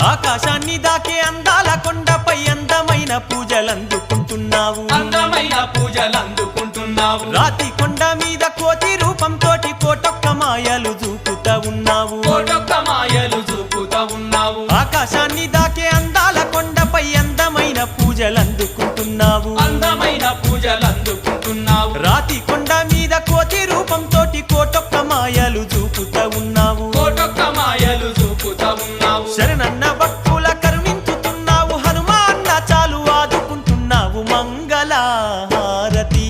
ఆకాశాన్ని దాకే అందాల కొండపై అందమైన పూజలందుకుంటున్నావు అందమైన పూజలందుకుంటున్నావు రాతి కొండ మీద కోతి రూపంతోటి కోటొక్క మాయలు చూపుతా ఉన్నావు కోటొక్క మాయలు చూపుతా ఉన్నావు ఆకాశాన్ని దాకే అందాల కొండపై అందమైన పూజలందుకుంటున్నావు అందమైన పూజలందుకుంటున్నావు రాతి కొండ మీద కోతి రూపంతోటి కోటొక్క మాయలు చూపుతా ఉన్నావు కోటొక్క మాయలు చూపుతా ఉన్నావు శరణన్న భక్తుల కరుణించుతున్నావు హనుమాన్న చాలు ఆదుకుంటున్నావు మంగళ హారతి